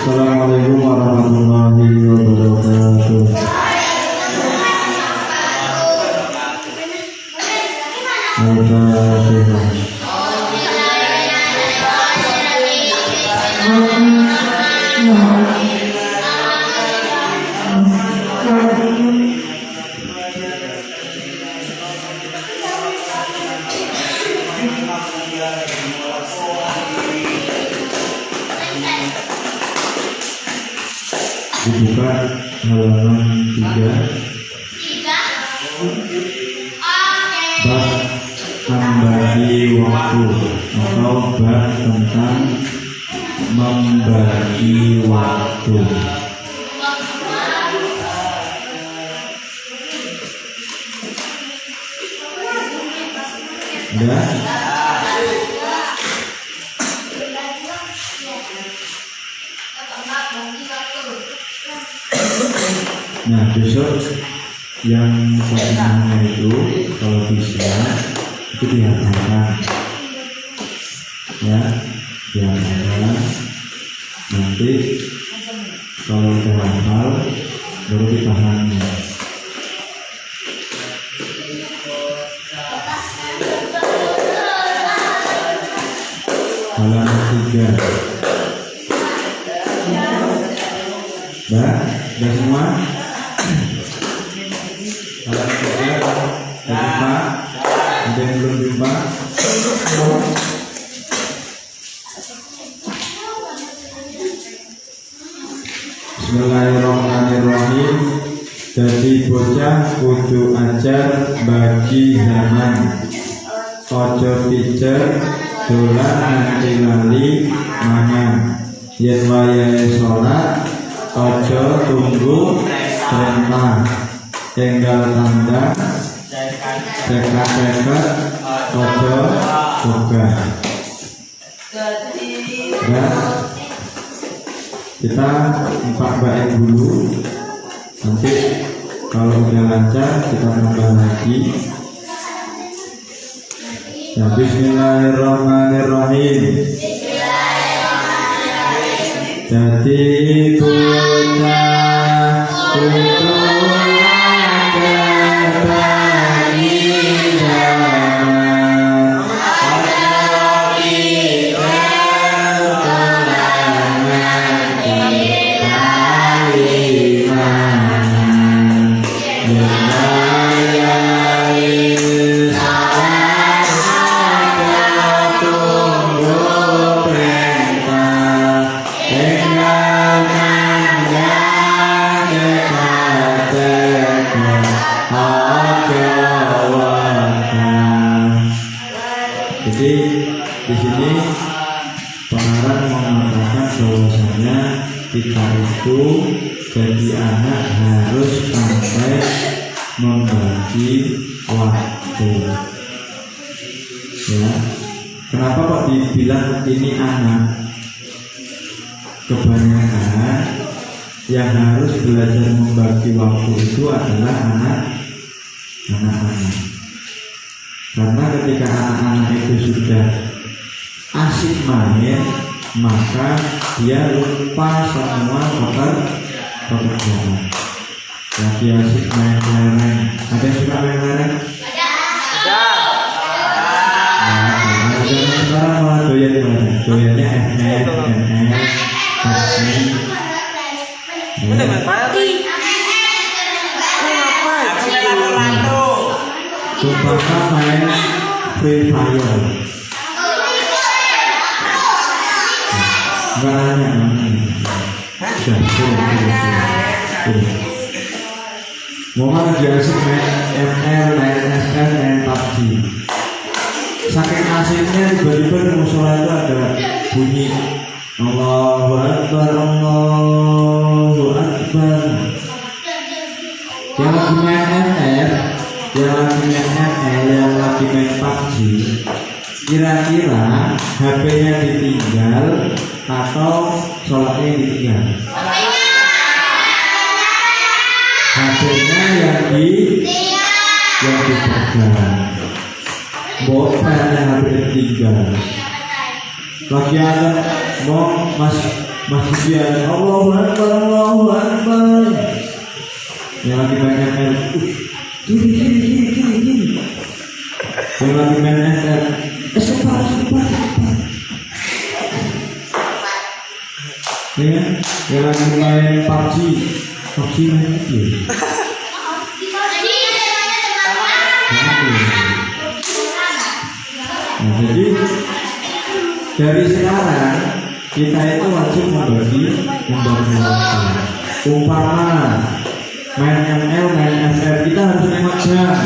Assalamualaikum warahmatullahi wabarakatuh. Dibuka halaman 3. Bab membagi waktu atau bab tentang membagi waktu. Ya. Nah, besok yang pertemuannya itu kalau bisa itu dihafalkan, ya, dihafalkan. Nanti kalau udah hafal baru dipahami. Halaman 3. Udah semua? Halaman 3 jumpa? Ada yang belum jumpa? Bismillahirrahmanirrahim. Jadi bocah kudu ajar bagi zaman, ojo pijer dolan nanti lali mangan. Yen wayahe salat ojo tunggu perintah, tinggal tanda cekat-cekat ojo buka. Dan kita empat baik dulu, nanti kalau udah lancar kita tambah lagi. Ya, bismillahirrahmanirrahim. Jadi bocah kudu ajar bagi zaman, ojo pijer dolan nanti lali mangan. Yen wayahe salat ojo tunggu perintah, tinggal tanda cekat-cekat ojo wakang. Jadi di sini pengarang mengatakan bahwasanya kita itu jadi anak harus sampai membagi waktu. Ya, kenapa kok dibilang ini anak? Kebanyakan yang harus belajar membagi waktu itu adalah anak-anak. Karena ketika anak-anak itu sudah asik main, maka dia lupa semua pekerjaan. Lagi asik main kelereng. Ada yang suka main kelereng? Ada. Nah, sekarang malah doyan kelereng. Doyannya Bapak main Free Fire. Enggak nanya. Mau lagi asik main ML, main SL, main PUBG. Saking asiknya tiba-tiba di musola itu ada bunyi Allahu Akbar, Allahu Akbar. Yang lagi main ML, yang lagi main PUBG, kira-kira HP-nya ditinggal atau sholatnya ditinggal? HP-nya yang dipegang. Bopelnya HP ditinggal. lagi ada mau mas ujian Allahu Akbar yang lagi main FR gini yang lagi main FR cepat ya yang lagi main PUBG main itu nah, jadi dari sekarang kita itu wajib membagi waktu. Umpama main ML, main FF kita harus 5 jam.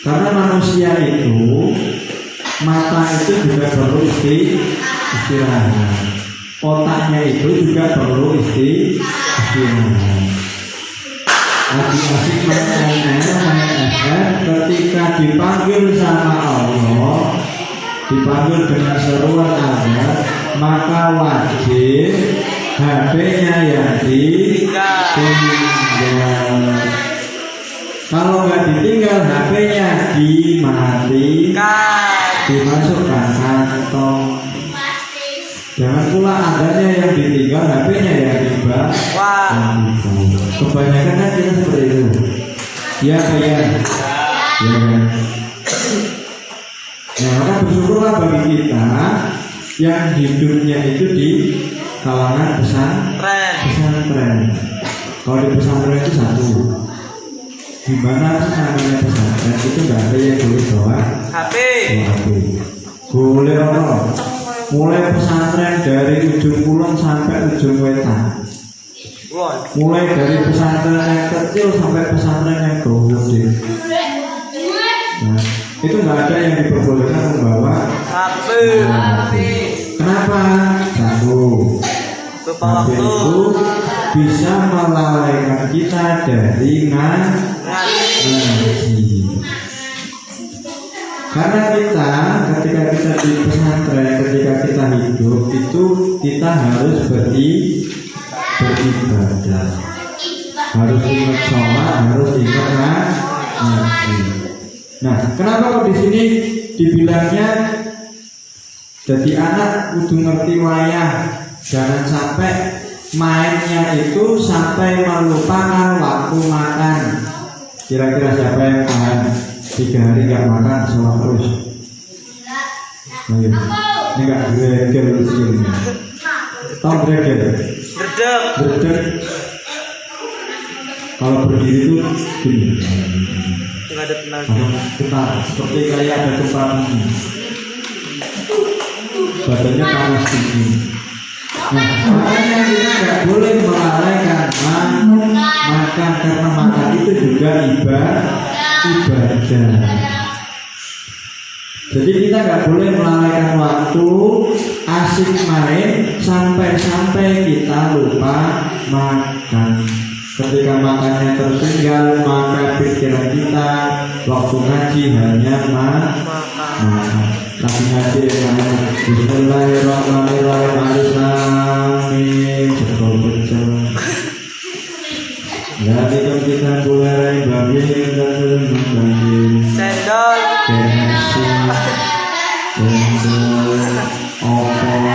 Karena manusia itu mata itu juga perlu istirahat. Otaknya itu juga perlu istirahat. Asik main ML, main FF ketika dipanggil sama Allah, dipanggil dengan seruan azan, maka wajib HP-nya yang ditinggal. Kalau nggak ditinggal, HP-nya dimasukkan kantong. Jangan pula adanya yang ditinggal, HP-nya yang dibawa. Kebanyakan kan kita seperti itu. Ya kan? Nah, maka bersyukurlah bagi kita yang hidupnya itu di kalangan pesantren. Kalau di pesantren itu satu, gimana sih namanya pesantren itu nggak ada yang boleh bawa HP. Boleh orang mulai pesantren dari ujung kulon sampai ujung wetan. Mulai dari pesantren yang kecil sampai pesantren yang gede. Nah, itu nggak ada yang diperbolehkan membawa HP. Kenapa? Satu, HP itu bisa melalaikan kita dari ngaji. Karena kita ketika kita di pesantren, ketika kita hidup itu kita harus beribadah, harus ingat sholat, harus ingat ngaji. Nah, kenapa kok di sini dibilangnya jadi anak kudu ngerti wayah, jangan sampai mainnya itu sampai melupakan waktu makan. Kira-kira siapa yang tahan 3 hari nggak makan selama terus? Ini nggak greger sini. Tahu greger? Berdek. Kalau berdiri itu gini. Nggak ada tenaga. Kita seperti kayak ada gempa bumi. Badannya panas tinggi. Nah, makanya kita nggak boleh melalaikan makan, karena makan itu juga ibadah. Jadi kita nggak boleh melalaikan waktu asik main sampai kita lupa makan. Ketika makannya tertinggal, maka pikiran kita waktu ngaji hanya makan. Tapi ngaji dengan Bismillahirrahmanirrahim, Amin, betul. Jadi kita mulai babi dan membagi cendol, opor.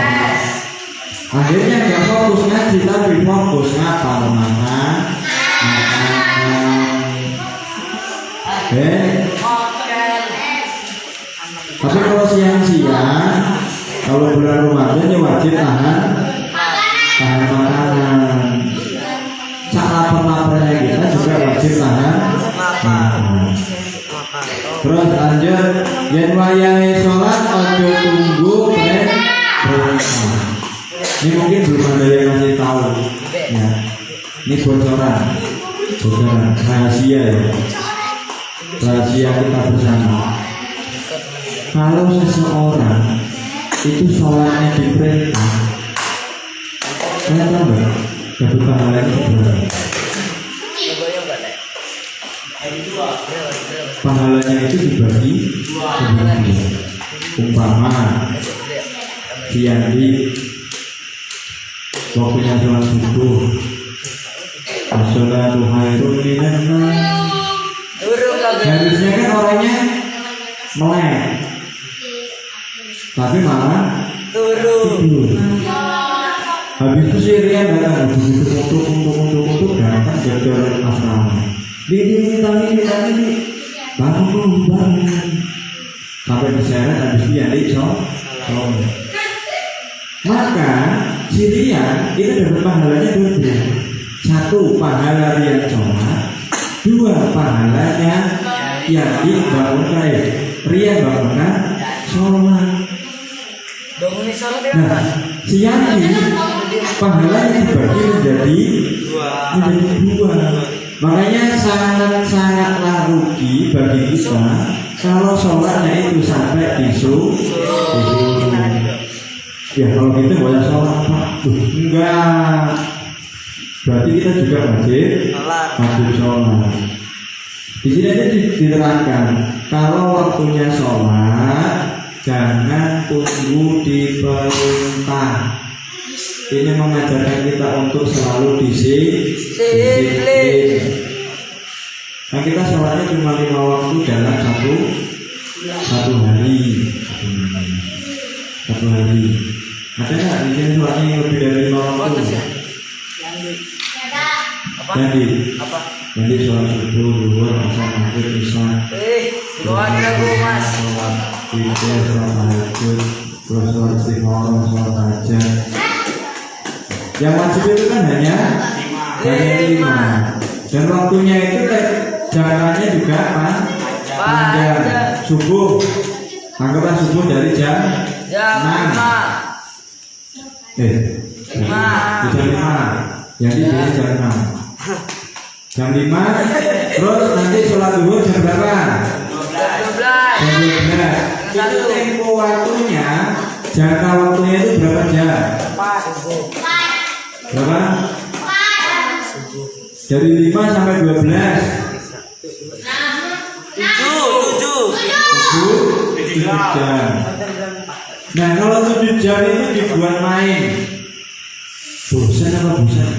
Akhirnya gak fokus ngaji tapi fokus ngapal makan. Tapi kalau siang-siang, kalau bulan Ramadan ya wajib tahan makanan. Saat lapar-laparnya kita juga wajib tahan makanan. Terus lanjut, yen wayahe sholat ojo tunggu perintah. Ini mungkin belum ada yang ngasih tahu, ya. Ini bocoran, rahasia ya, rahasia kita bersama. Kalau seseorang itu sholatnya diperintah, kalian tahu nggak? Dapat pahalanya berapa? Pahalanya itu dibagi dua. Umpama siang di waktunya sholat subuh, as-sholatu khairun minan naum. Harusnya kan orangnya melek. tapi malah turun. Habis itu si Rian datang untuk datang ke asrama. Ini bangun sampai diseret habis itu yang maka si Rian itu dapat pahalanya dua. Satu pahala Rian sholat, dua pahalanya yang dibangunkan Rian bangunkan sholat. Bangunin sholat ya. Nah, si Yandi pahalanya dibagi menjadi dua. Makanya sangatlah rugi bagi kita kalau sholatnya itu sampai disuruh. Ya kalau gitu boleh sholat Pak. Enggak. Berarti kita juga wajib sholat. Di sini aja diterangkan kalau waktunya sholat jangan tunggu diperintah. Ini mengajarkan kita untuk selalu disiplin. Nah kita sholatnya cuma 5 waktu dalam satu hari. Ada nggak di sini sholatnya yang lebih dari 5 waktu? Jadi sholat subuh, zuhur, asar, maghrib, isya. Doain aku mas. Sholat witir, sholat tahajud, terus sholat istikharah, sholat hajat. Yang wajib itu kan hanya 5. Dan waktunya itu jalannya juga panjang. Subuh, anggaplah subuh dari jam 6. Jam 5. Yang di sini jam 6. Jam 5. Terus nanti sholat zuhur jam berapa? 12. Itu tempo waktunya, jangka waktunya itu berapa jam? 4. Berapa? Dari 5 sampai 12. 7 jam. Nah kalau 7 jam itu dibuat main, bosan apa bosan?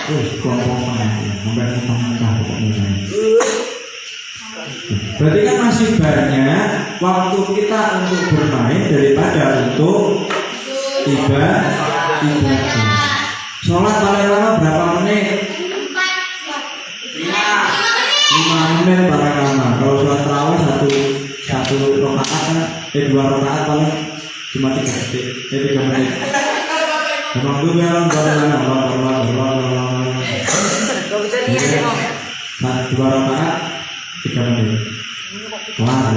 Terus kelompok sampai muntah pokoknya. Berarti kan masih banyak waktu kita untuk bermain daripada untuk ibadah. Sholat paling lama berapa menit? 5 menit paling lama. Kalau sholat tarawih satu rakaat kan, 2 rakaat paling cuma 3 detik, 3 menit. Memang itu kan Kau bisa lihat ya om ya? 2 rakaat 3 menit. Kelar.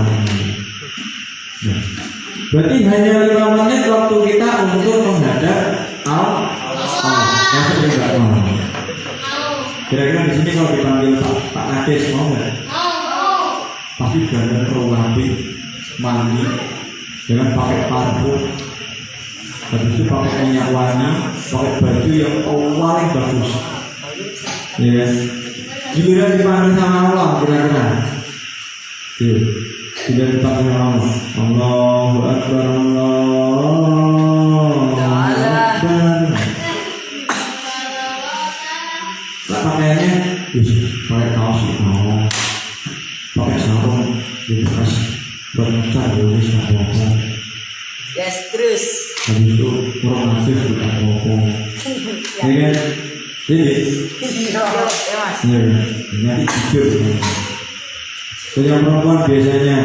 Berarti hanya 5 menit waktu kita untuk menghadap Allah. Masuk enggak mau? Kira-kira di sini kalau dipanggil Pak Kades mau nggak? Pasti dengan rapi, mandi, dengan pakai parfum, habis itu pakai minyak wangi, pakai baju yang paling bagus. Ya, giliran dipanggil sama Allah kira-kira. Tidak dipanggil Allah. Allahu Akbar, Allahu Akbar. Pakaiannya pakai kaos mau pakai sarung di bekas bermecar tulis apa-apa. Yes terus. Habis itu kurang asif juga apa-apa. Ya kan? Jadi nanti jujur. Jadi yang perempuan biasanya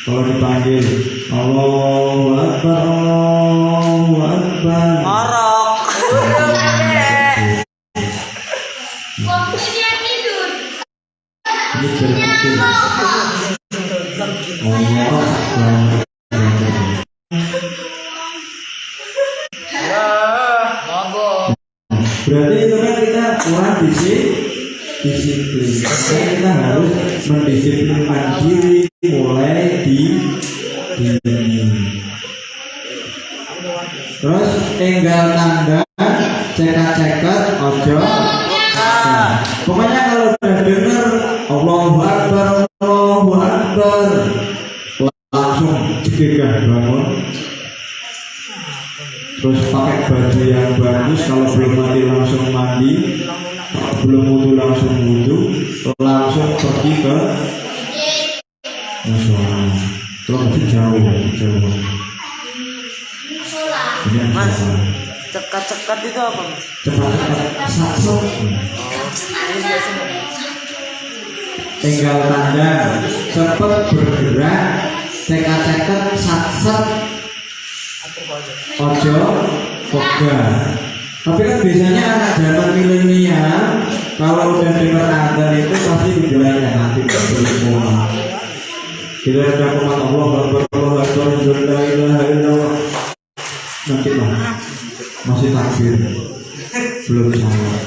kalau dipanggil Allahu Akbar, Allahu Akbar. Marok. Ini berarti Allah Akbar. Berarti itu kan kita kurang disiplin. Kita harus mendisiplinkan diri mulai di terus tinggal tanda cekat ojo. Pokoknya kalau udah dengar Allahu Akbar, Allahu Akbar, langsung cegah bangun. Terus pakai baju yang bagus, kalau belum mandi langsung mandi, kalau belum wudu langsung wudu, langsung pergi ke musola. Terus jauh. Mas, cekat-cekat itu apa mas? Cepat-cepat sat-set. Ini biasanya. Tinggal tanda cepat bergerak, cekat-cekat sat-set. Ojo boga. Tapi kan biasanya anak zaman milenial kalau udah dengar adzan itu pasti dibilangnya nanti berdoa. Kita ada umat Allah berdoa la ilaha illallah. Nanti lah masih takbir belum salah.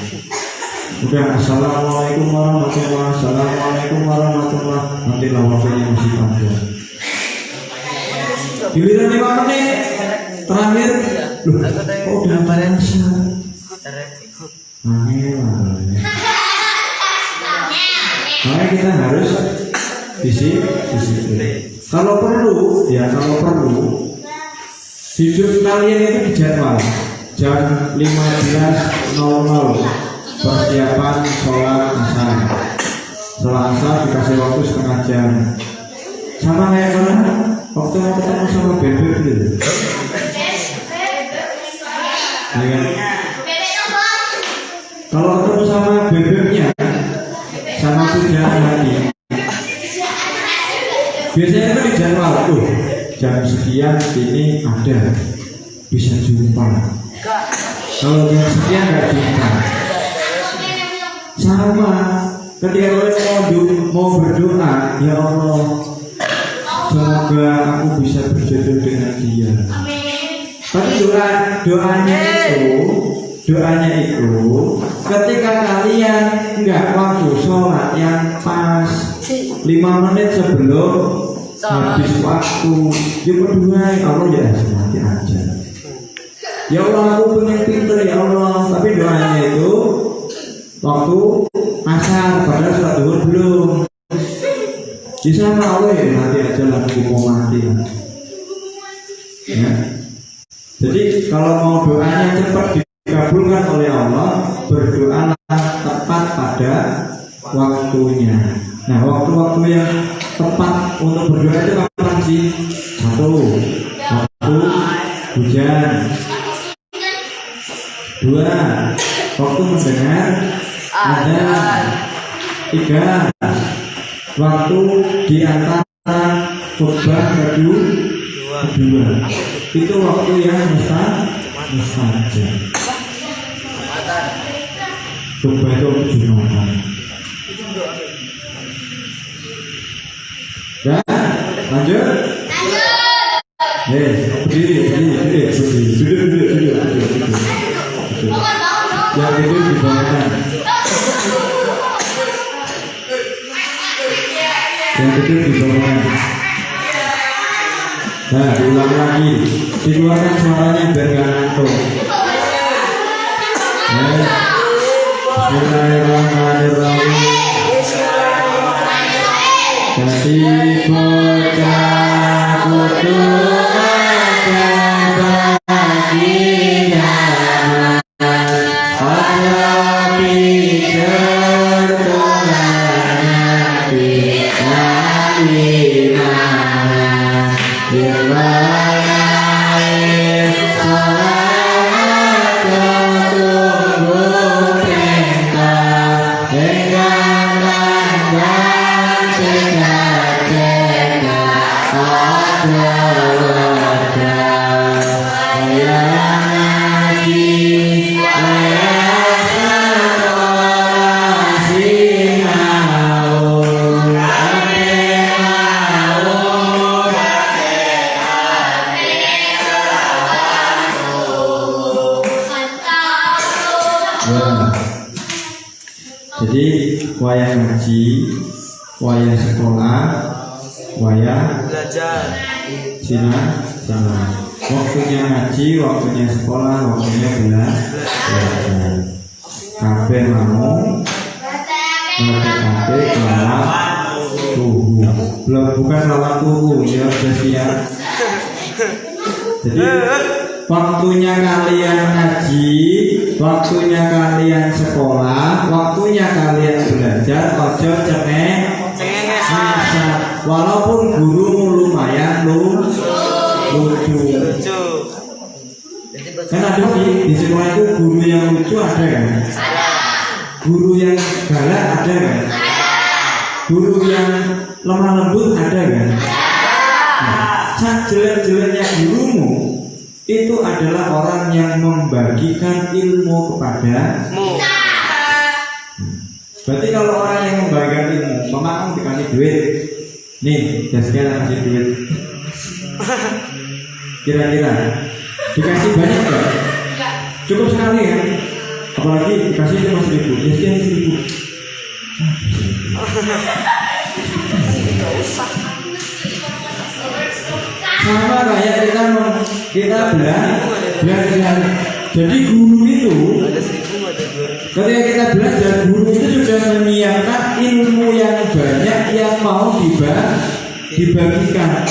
Udah assalamualaikum warahmatullahi assalamualaikum warahmatullahi. Nanti lah waktunya masih panjang. Giliran 5 menit terakhir, loh, kok udah merasa? Makanya kita harus disiplin. Kalau perlu, hidup kalian itu dijadwal jam 15.00 persiapan sholat asar. Sholat asar dikasih waktu setengah jam. Sama kayak mana? Waktu mau ketemu sama bebek gitu. Ya. Kalau ketemu sama bebeknya, sama pujaan hati, biasanya itu di jadwal tuh jam sekian ini ada bisa jumpa. Kalau jam sekian nggak jumpa. Sama ketika kalian mau berdoa, ya Allah, semoga aku bisa berjodoh dengan dia. Tapi doanya itu ketika kalian nggak waktu sholat yang pas 5 menit sebelum habis waktu, dia berdoa, ya Allah ya nanti aja. Ya Allah aku pengen pinter ya Allah, tapi doanya itu waktu asar padahal sholat zuhur belum. Di sana Allah ya nanti aja lah aku mau mati. Ya. Jadi kalau mau doanya cepat dikabulkan oleh Allah, berdoalah tepat pada waktunya. Nah, waktu-waktu yang tepat untuk berdoa itu kapan sih? 1. Waktu hujan. 2. Waktu mendengar adzan. 3. Waktu di antara khutbah kedua. Itu waktu yang mustajab. Khutbah itu Jumatan. Ya, lanjut. Berdiri. Yang itu dibawakan. Nah, diulang lagi. Dikeluarkan suaranya biar gak ngantuk. Bismillahirrahmanirrahim. Jadi bocah kudu ada bagian. Allah pikir Tuhannya dimana. Berlayar salat ketunggu perintah dengan tandang cekak-cekak ada yang ngaji sekolah sinau jadi wayang ngaji, wayang sekolah, wayang Belajar. sana. Waktunya ngaji, waktunya sekolah, waktunya belajar. Kabeh mau kabeh lawan tuhu. Belum bukan lawan tuhu ya siap. Jadi waktunya kalian ngaji, waktunya kalian sekolah, waktunya kalian belajar, ojo cengengesan. Walaupun gurumu lumayan lucu. sekolah itu guru yang lucu ada kan? Guru yang galak ada kan? Guru yang lemah lembut ada kan? Nah, jelek-jeleknya gurumu itu adalah orang yang membagikan ilmu kepadamu. Berarti kalau orang yang membagikan ilmu, kamu dikasih duit, nih, sekarang kasih duit. Kira-kira dikasih banyak nggak? Cukup sekali kan? Apalagi dikasih cuma 1.000, sekian 1.000. Sama kayak kita belajar. Jadi guru itu ketika kita belajar, guru itu sudah menyiapkan ilmu yang banyak yang mau dibagikan.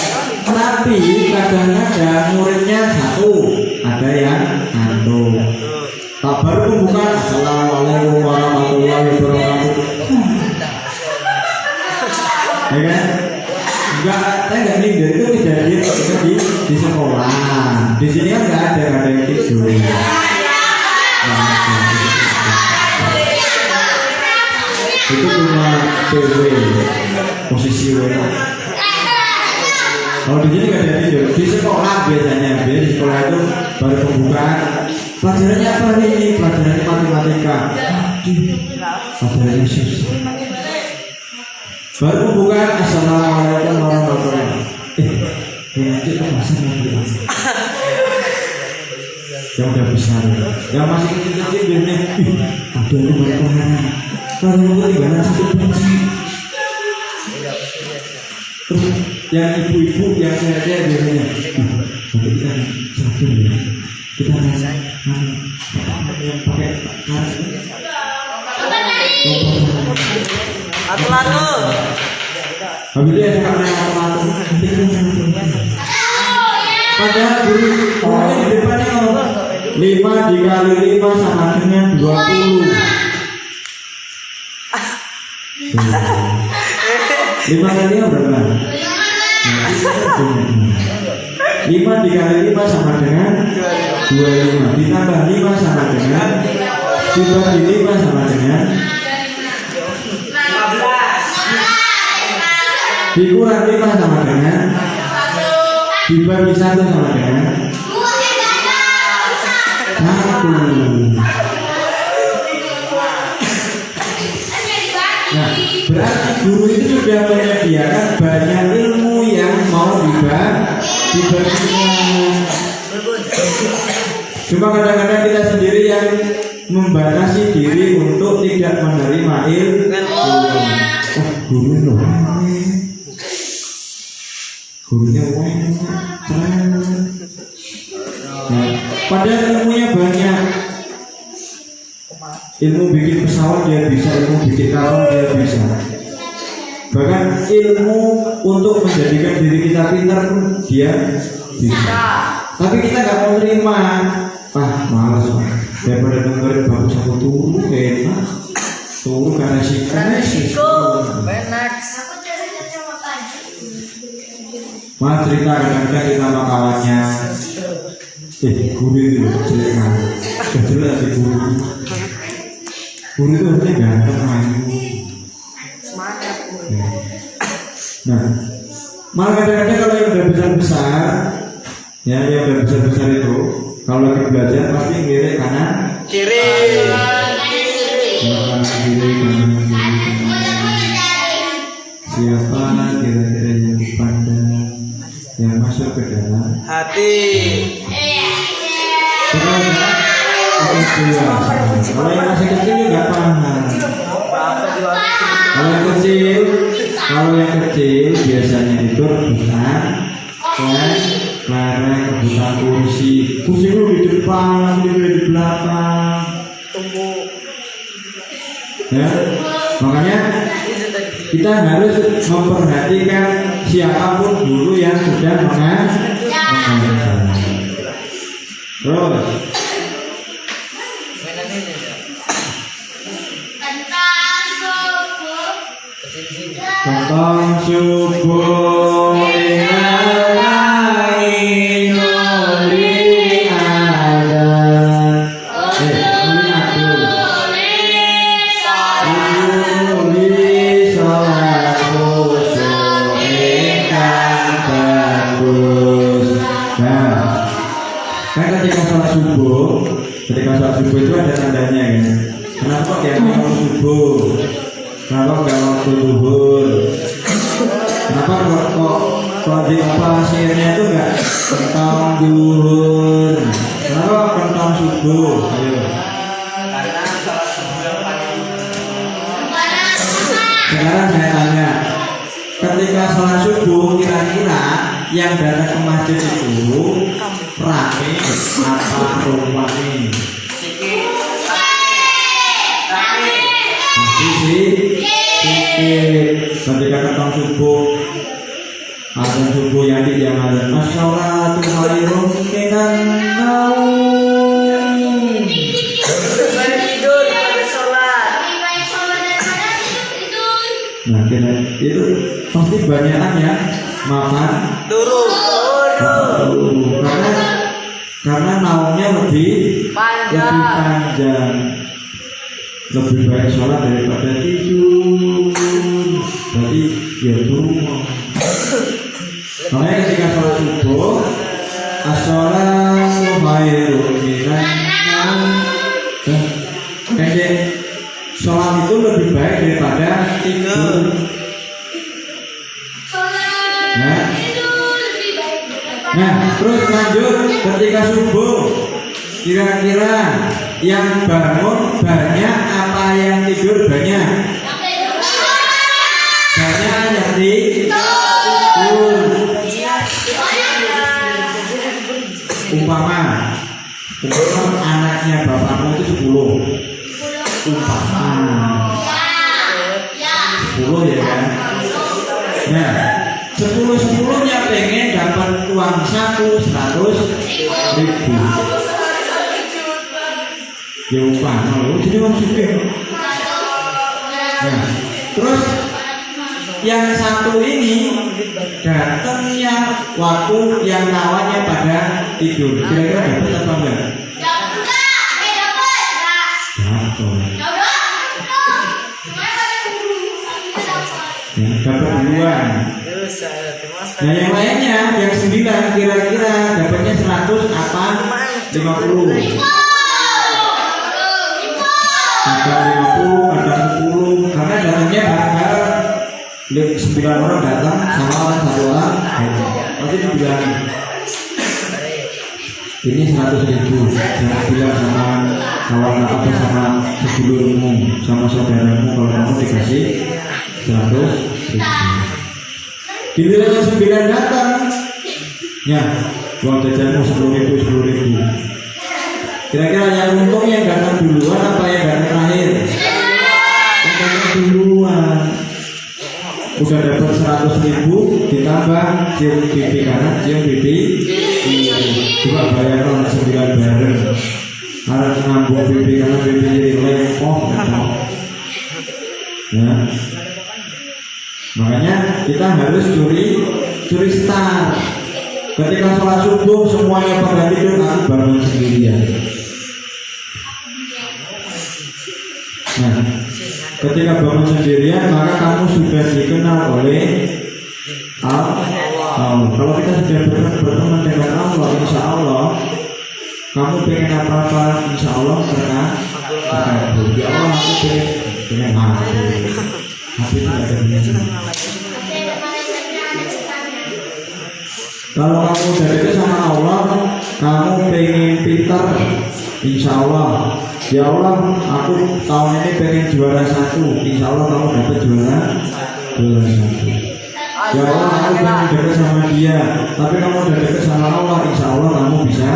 Tapi kadang-kadang muridnya satu, ada yang ngantuk. Tak baru pembukaan, Assalamualaikum warahmatullahi wabarakatuh. Ya kan? Saya nggak minder, itu kejadian di sekolah. Di sini kan nggak ada yang tidur. Itu cuma PW, posisi W. Kalau di sini nggak ada tidur. Di sekolah biasanya, di sekolah itu baru pembukaan. Pelajarannya apa ini? Pelajarannya matematika. Pelajarannya susah. Baru pembukaan, Assalamualaikum warahmatullahi wabarakatuh. Nanti bahasa yang udah besar, yang masih kecil-kecil biasanya, ada yang berkoran. Kalau mau tinggal satu biji. Terus yang ibu-ibu yang sehat-sehat biasanya, nanti kita satu ya, kita yang pakai karet. Atu-atu. Habis dia suka main atu-atu. Padahal guru di depannya ngomong 5 dikali 5 sama dengan 20. 5 kali berapa? 5 dikali 5 sama dengan 25. Ditambah 5 sama dengan, dibagi 5 sama dengan, dikurang 5 sama dengan, dibagi 1 sama dengan 1. Nah, berarti guru itu sudah menyediakan banyak ilmu yang mau dibagikan. Cuma kadang-kadang kita sendiri yang membatasi diri untuk tidak menerima ilmu. Oh, guru loh. Gurunya keren. Nah, padahal ilmunya banyak. Ilmu bikin pesawat dia bisa, ilmu bikin kalung dia bisa. Bahkan ilmu untuk menjadikan diri kita pintar pun dia bisa. Tapi kita nggak mau terima. Malas Pak. Daripada dengerin bagus aku turu, enak. Turu karena resiko. Mas cerita kadang-kadang kita sama kawannya, guru itu jelek kan? Jelek di guru. Guru itu harusnya ganteng main. Nah, malah kadang-kadang kalau yang udah besar-besar, ya yang udah besar-besar itu, kalau lagi belajar pasti kiri kanan kiri. Kanan kiri, kanan kiri. Siapa kira-kira yang dipandang, yang masuk ke dalam hati? Kalau yang masih kecil nggak paham. Kalau yang kecil biasanya itu rebutan lereng, rebutan kursi itu di depan, di belakang. Ya, makanya kita harus memperhatikan siapapun guru yang sudah mengajar. Terus tentang subuh inalainuli ada Kan ketika sholat subuh itu ada tandanya kan. Kenapa kok ya waktu subuh? Kenapa nggak waktu zuhur? Kenapa kok di apa sihirnya itu nggak kentang zuhur? Kenapa kentang subuh? Ayo. Sekarang saya tanya, ketika sholat subuh kira-kira yang datang ke masjid itu rame apa rupanya? Ketika ketemu subuh, azan subuh yang ada as-sholatu khairun minan naum. Tidur pada sholat. Nah, kira itu pasti banyakan ya makan Turun. karena naumnya lebih panjang. Lebih baik sholat daripada tidur. Berarti ya turun. Makanya ketika sholat subuh, as-sholatu khairun minan naum. Kayaknya sholat itu lebih baik daripada tidur. Nah, terus lanjut ketika subuh, kira-kira yang bangun banyak apa yang tidur banyak? Banyak yang tidur. Umpama anaknya bapakmu itu 10. Umpama 10 ya kan? Nah, 10-10-nya pengen dapat uang saku 100.000. Ya umpama loh, jadi orang sugih. Nah, terus yang satu ini datangnya waktu yang kawannya pada tidur. Kira-kira dapat apa enggak? Dapat duluan. Nah yang lainnya, yang 9 kira-kira dapatnya 100 apa? 50. Kadang 50, kadang 10. Karena datangnya bareng-bareng. 9 orang datang sama orang 1 orang. Pasti dibilang ini 100.000. Jangan bilang sama kawan apa sama sedulurmu, sama saudaramu kalau kamu dikasih 100.000. Giliran yang 9 datang, ya uang jajanmu 10.000. Kira-kira yang untung yang datang duluan apa yang datang terakhir? Yang datang duluan. Udah dapat 100.000 ditambah cium pipi kanan, cium pipi kiri. Coba bayangkan 9 bareng. Harus ngambung pipi kanan, pipi kiri lempoh. Ya. Makanya kita harus curi start. Ketika sholat subuh semuanya pada tidur, aku bangun sendirian. Nah, ketika bangun sendirian maka kamu sudah dikenal oleh Allah. Kalau kita sudah berteman dengan Allah, insya Allah kamu pengen apa-apa, insya Allah pernah. Ya Allah, aku pengen mati. Hati itu ada dunia. Kalau kamu udah dekat sama Allah, kamu pengen pintar, insya Allah. Ya Allah, aku tahun ini pengen juara 1. Insya Allah kamu dapat juara 1. Ya Allah, aku pengen dekat sama dia. Tapi kamu udah dekat sama Allah, insya Allah kamu bisa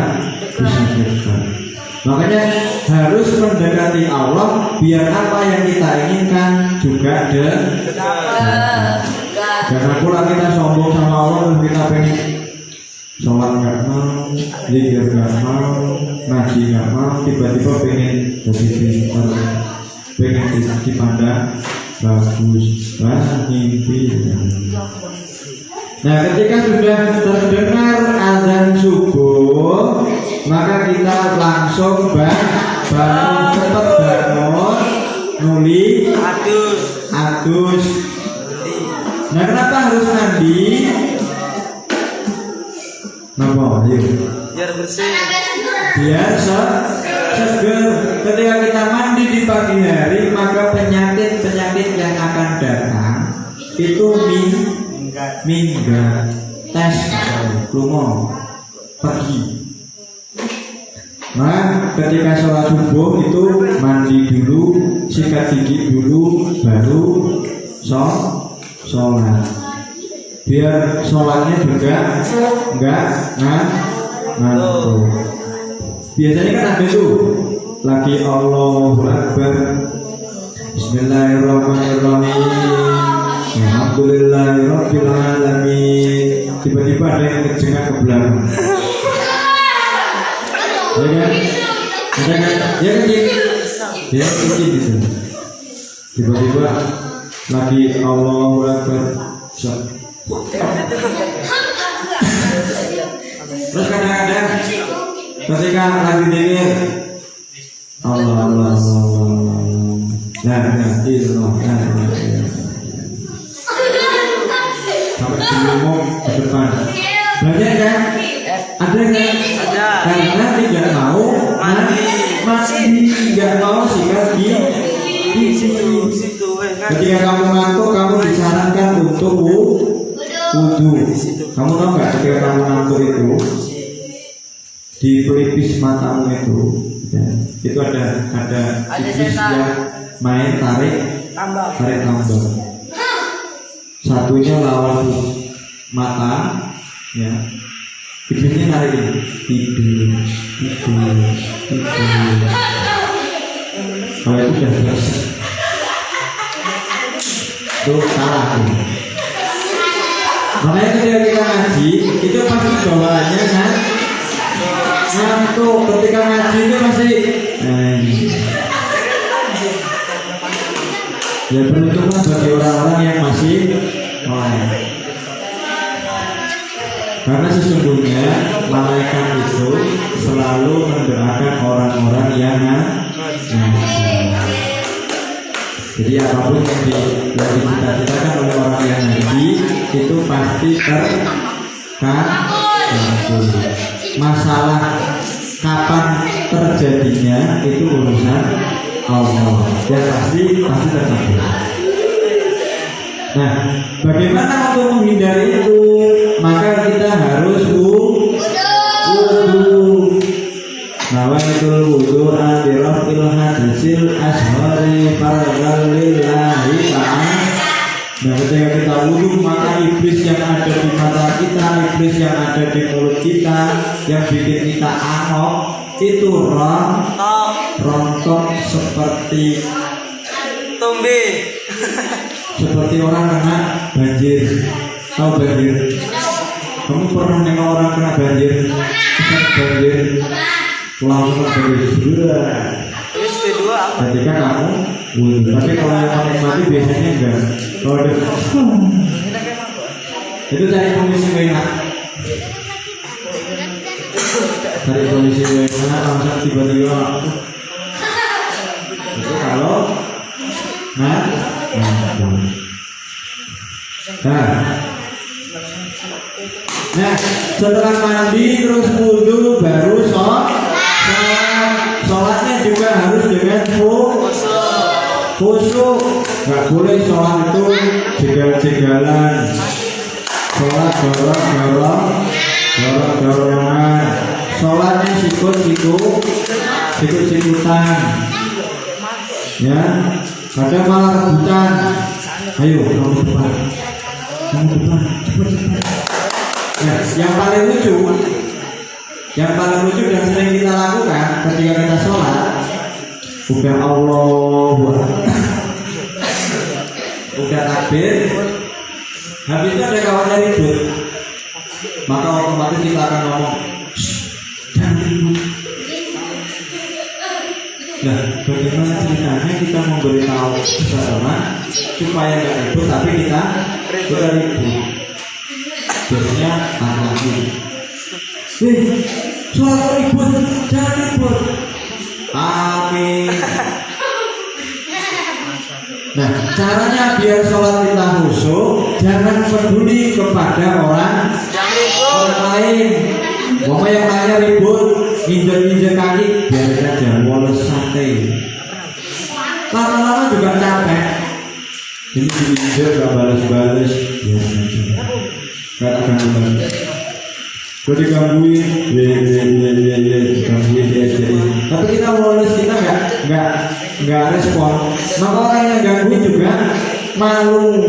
dekat. Makanya harus mendekati Allah biar apa yang kita inginkan juga dekat. Jangan pula kita sombong sama Allah dan kita pengen sholat nggak mau, zikir nggak mau, ngaji nggak mau, tiba-tiba pengen jadi pintar, pengen dipandang bagus, mimpi. Nah, ketika sudah terdengar azan subuh, maka kita langsung bangun, cepat bangun, nuli, adus. Nah, kenapa harus mandi? Kenapa? Ayo. Biar bersih. biar seger. Ketika kita mandi di pagi hari, maka penyakit yang akan datang itu minggat tes lumong pergi. Nah, ketika sholat subuh itu mandi dulu, sikat gigi dulu, baru sholat. Biar sholatnya juga enggak ngantuk. Biasanya kan ada tuh lagi Allahu Akbar, Bismillahirrahmanirrahim, Alhamdulillahirabbil alamin. Tiba-tiba ada yang kejengak ke belakang. Ya kan? Ada kan? Ya kan? Ya gitu. Tiba-tiba lagi Allahu Akbar. Terus kadang-kadang ketika lagi dingin Allah sampai ngomong ke depan banyak kan? Ada kan? Karena tidak mau mandi, tidak mau sikat di situ. Ketika kamu ngantuk, kamu disarankan untuk wudu. Kamu tahu nggak ketika kamu ngantuk itu di pelipis matamu itu, ya, itu ada iblis yang main tarik tambang. Satunya lawan mata, ya. Iblisnya narik ini, tidur. Kalau itu sudah selesai, itu salah. Makanya ketika kita ngaji, itu pasti bawaannya kan ngantuk. Ketika ngaji itu masih ya beruntunglah bagi orang-orang yang masih karena sesungguhnya malaikat itu selalu mendoakan orang-orang yang ngaji. Jadi apapun yang dicita-citakan oleh orang yang ngaji itu pasti terkabul. Masalah kapan terjadinya itu urusan Allah. Yang pasti terkabul. Nah, bagaimana untuk menghindari itu? Maka kita harus wudu. Nawaitul wudu'a bi raf'il hadasil ashari fardhan lillahi ta'ala. Nah, ketika kita wudu, maka iblis yang ada di mata kita, iblis yang ada di mulut kita, yang bikin kita angok, itu rontok seperti tumbe. Seperti orang kena banjir. Tahu banjir? Kamu pernah nengok orang kena banjir? Banjir langsung banjir. Terus kedua apa? Ketika kamu wudu. Tapi kalau yang menikmati biasanya enggak. Kalau ada itu cari kondisi enak. Cari kondisi enak langsung tiba-tiba. Itu kalau Nah, setelah mandi terus wudu baru sholatnya juga harus dengan khusyuk. Nggak boleh sholat itu jegal-jegalan, sholat dorong-dorongan, sholatnya sikut-sikutan, ya. Kadang malah rebutan. Ayo kamu depan, cepat. Nah, yang paling lucu dan sering kita lakukan ketika kita sholat, udah Allahu Akbar, udah takbir, habis itu ada kawannya ribut, maka otomatis kita akan ngomong, jangan ribut. Nah, bagaimana ceritanya kita memberitahu seseorang supaya nggak ribut, tapi kita ribut. Biasanya laki-laki, sholat ribut, jangan ribut. Amin. Nah, caranya biar sholat kita khusyuk, jangan peduli kepada orang lain. Mau yang lainnya ribut, nginjek kaki biarin aja, woles santai. Lama-lama juga capek. Ini diinjek gak balas-balas, biarin aja. Gak akan balas. Kalau digangguin, digangguin dia. Tapi kita woles, kita nggak respon. Maka orang yang gangguin juga malu.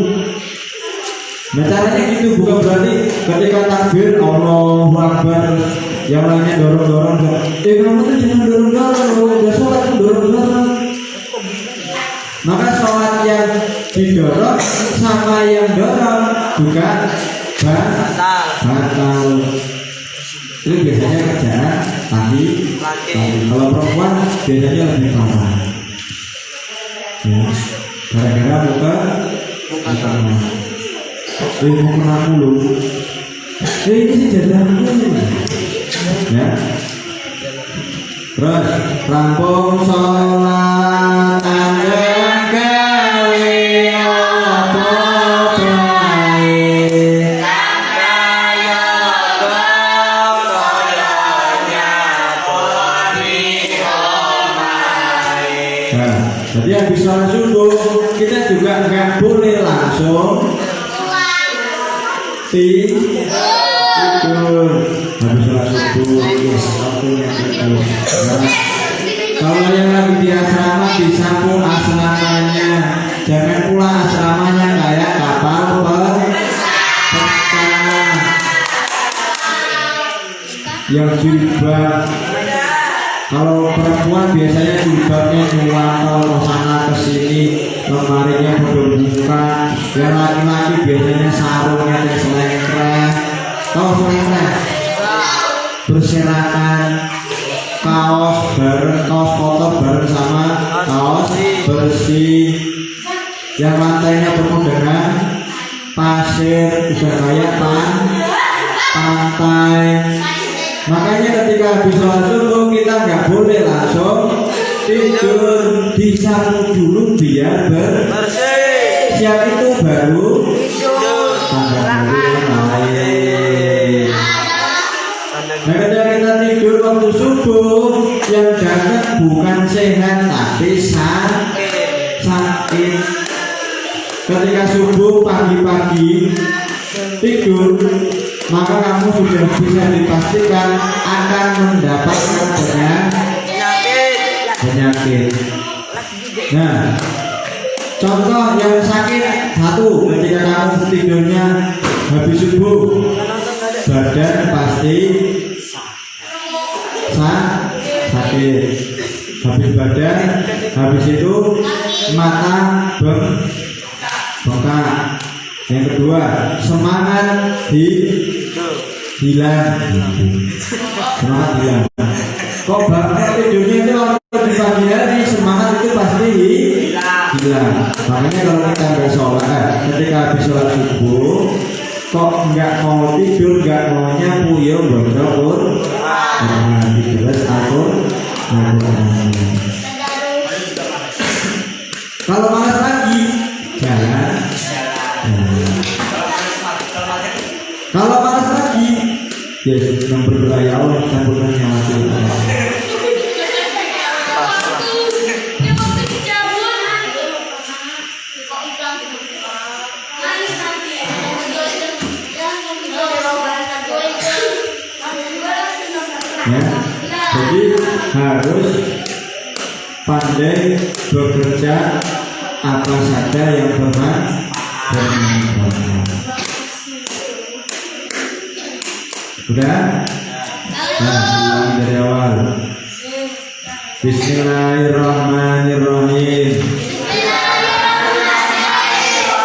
Nah caranya gitu, bukan berarti ketika takbir Allahu Akbar yang lainnya dorong-dorong, kamu tuh jangan dorong-dorong, udah sholat tuh dorong-dorong. Maka sholat yang didorong sama yang dorong juga batal. Itu biasanya kerjaan laki. Kalau perempuan biasanya lebih parah. Ya, gara-gara bukan mau kena dulu. Ini sih jadinya. Ya. Terus rampung sholat anjing gawe apa bae. Nah, jadi habis sholat subuh kita juga nggak boleh langsung tidur. Habis sholat subuh waktunya tidur. Kalau yang lagi di asrama disapu asramanya, jangan pula asramanya kayak kapal pecah. Yang jilbab, kalau perempuan biasanya jilbabnya nyuwantol ke sana ke sini, lemarinya bodoh buka. Yang laki-laki biasanya sarungnya selengkreh. Tahu selengkreh? Berserakan, kaos kotor bareng sama kaos bersih. Yang lantainya penuh dengan pasir, udah kayak pantai. Makanya ketika habis sholat subuh kita nggak boleh langsung tidur, disapu dulu biar bersih. Siap itu baru lain. Nah ketika kita tidur waktu subuh, yang datang bukan sehat tapi sakit. Ketika subuh pagi-pagi tidur, maka kamu sudah bisa dipastikan akan mendapatkan penyakit. Nah, contoh yang sakit satu, ketika kamu tidurnya habis subuh, badan pasti sakit. Habis badan, habis itu mata bengkak. Yang kedua, semangat hilang. Semangat hilang. Kok bapak tidurnya itu waktu di pagi hari, semangat itu pasti hilang. Makanya kalau kita nggak sholat, ketika habis sholat subuh, kok nggak mau tidur, nggak maunya puyeng berdoa, terus atur. Kalau malas lagi, jalan. Kalau malas lagi, ya yang berdoa ya Allah campurkan nyawa kita. Ya, jadi harus pandai bekerja apa saja yang bermanfaat. Sudah? Nah, dari awal. Bismillahirrahmanirrahim.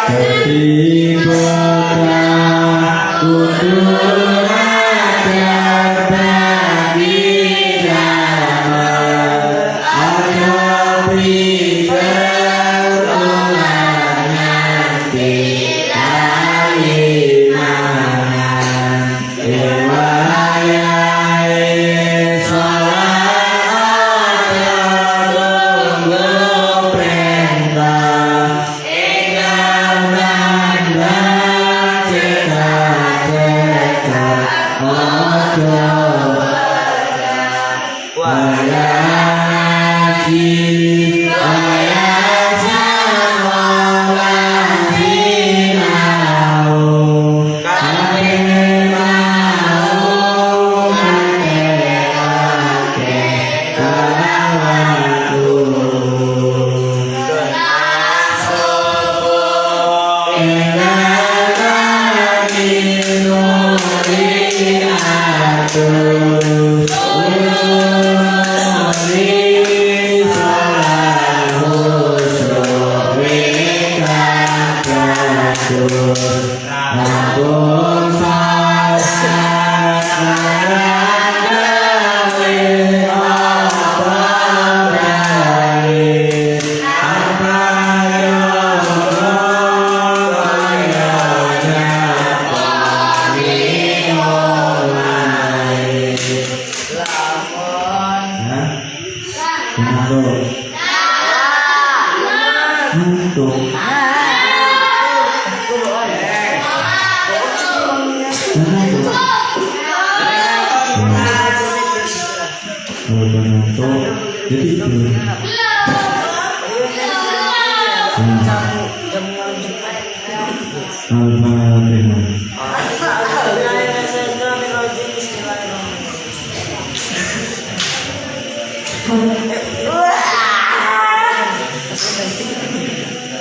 Ketika kudu Jadi itu.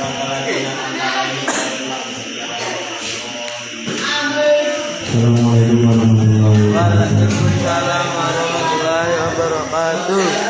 Al-Fatihah. Assalamualaikum warahmatullahi wabarakatuh. Waalaikumsalam warahmatullahi wabarakatuh.